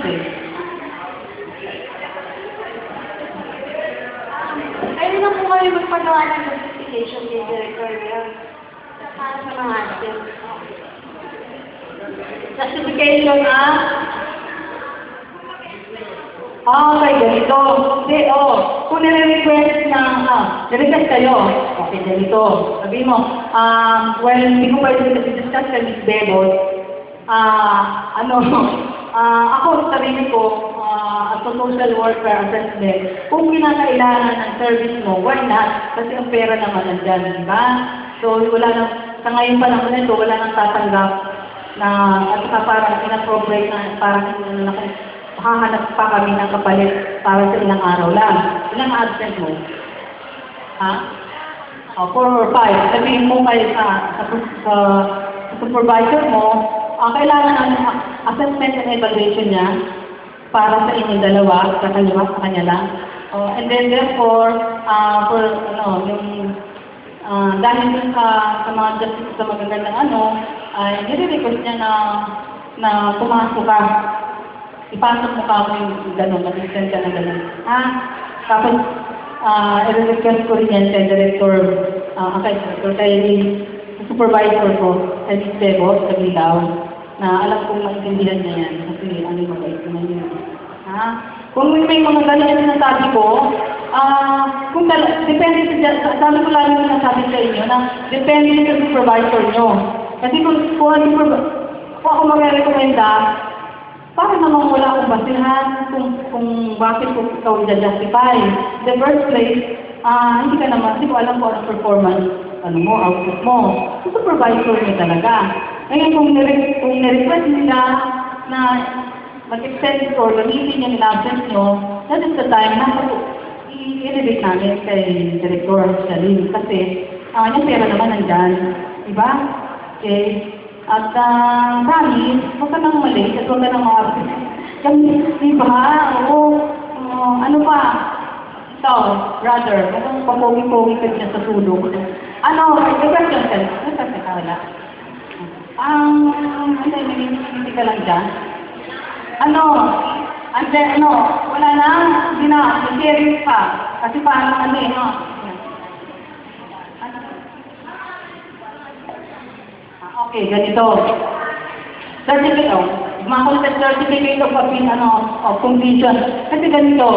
eh. Pwede na po kami magpagawa ng notification kay Director Will. Para sa mga atin. Notification, okay, ganito. Hindi, kung nire-request na, nire-request kayo. Okay, ganito. Sabihin mo, well, hindi ko pwede discuss ka Ms. Bebot. Ako, sabihin ko, as a social worker assessment, kung kinakailangan ng service mo, why not? Kasi ang pera naman nandyan, di ba? So, wala nang, sa ngayon pa naman ito, wala nang tatanggap na, at saka parang inappropriate na, parang hahanap pa kami ng kapalit para sa ilang araw lang. Ilang absent mo? Ha? 4 or 5. Sabihin mo kayo sa supervisor mo, kailangan ang assessment and evaluation niya para sa inyong dalawa, sa kanya lang. And then therefore, dahil sa mga justice sa magagandang nire-request niya na pumasok ka. Ipasok mo ka mo yung gano'n, mag-extend ka na gano'n. Tapos, i-request ko rin yan kay Director, kay supervisor ko, kay Ms. Bebo, sa Bilaw, na alam kong maintindihan niya yan, kasi ano yung mabait naman yun. Kung may mga gano'n na sinasabi ko, depende sa dami ko lang yung sinasabi sa inyo, na depende sa supervisor nyo. Kasi kung ako mag-rekomenda, para namang wala akong basihan kung bakit ko ikaw i-justify. In the first place, hindi ka naman, hindi ko alam kung anong performance, output mo. So, supervisor niya talaga. Ngayon, kung nirequest nila na mag-extend or gamitin yung in-absence nyo, that is the time na i-elevate namin kay Director Shalin. Kasi, yung pera naman nandyan. Diba? Okay. At promise, huwag ka nang mali, at huwag ka nang ma-absent. Diba? Ano pa? Ito, brother, kung papogi-pogi ka niya sa sulog. May question ka? May question ka, wala? Hindi ka lang dyan. Wala na, hindi na, serious pa. Kasi parang okay, ganito. Certificate of completion. Kasi ganito,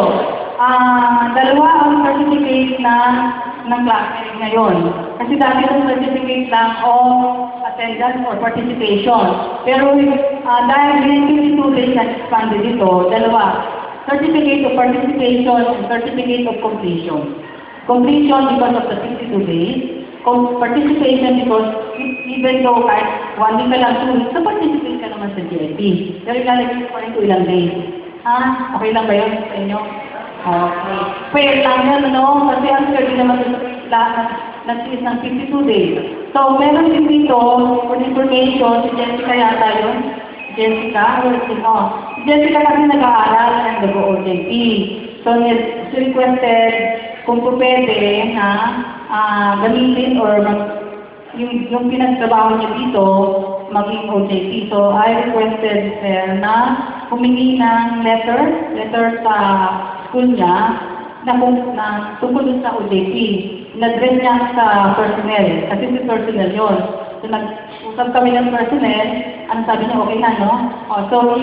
dalawa ang certificate ng classmate ngayon. Kasi dati yung certificate lang of attendance or participation. Pero dahil yung 52 days na expanded dito, dalawa. Certificate of participation and certificate of completion. Completion because of the 62 days. Participation because even though kahit 1 week ka lang, 2 weeks, so participate ka naman sa GIP. Pero ilalagay ko pa rin ilang days. Okay lang ba yun sa inyo? Okay. Fair lang yan, Kasi ang schedule naman sa nag-is ng 52 days. So, meron din dito, for information, si Jessica yata yun. Jessica kasi nag-aaral ng WOJP. So, she requested kung po pwede na gamitin or yung pinagtrabaho niya dito maging OJT. So, I requested her na humingi ng letter sa school niya na tungkol sa OJT. In-address niya sa personnel, kasi si personnel yun. So, nag-usap kami ng personnel, sabi niya, okay na, no? So,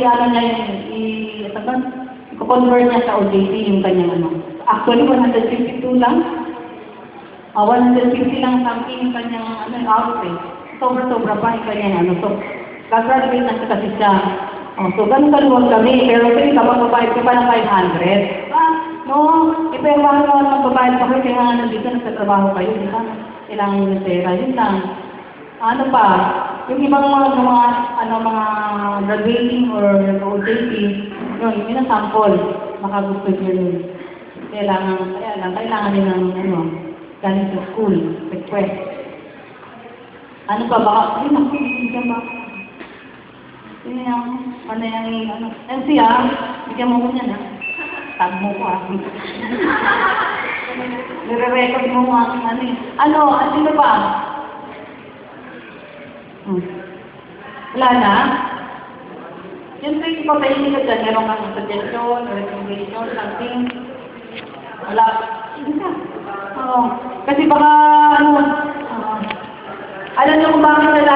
i-convert niya sa OJT yung kanyang Actually, 152 lang. 150 lang something yung kanyang output. Sobra-sobra pa yung kanyang So, graduate na kasi siya. So, ganun kaluwag kami. Pero kasi kapag babayad ka pa ng 500, ipa yung mahal naman magbabayad pa kayo, kaya nandito nagtatrabaho kayo, di ba? Kailangan yung pera. Yun lang. Yung ibang mga graduating or OJT, yun ang sample. Makagusto nyo yun. Kailangan din ng galing sa school, request. Baka, bigyan ba? Bigyan mo ko niyan, tag mo ko, nire-record mo mo aking sino ba? Wala na? Yung training ko, training ka dyan, meron kang suggestion, recommendation, something. Wala. Oo. Kasi baka, alam niyo kung bakit nila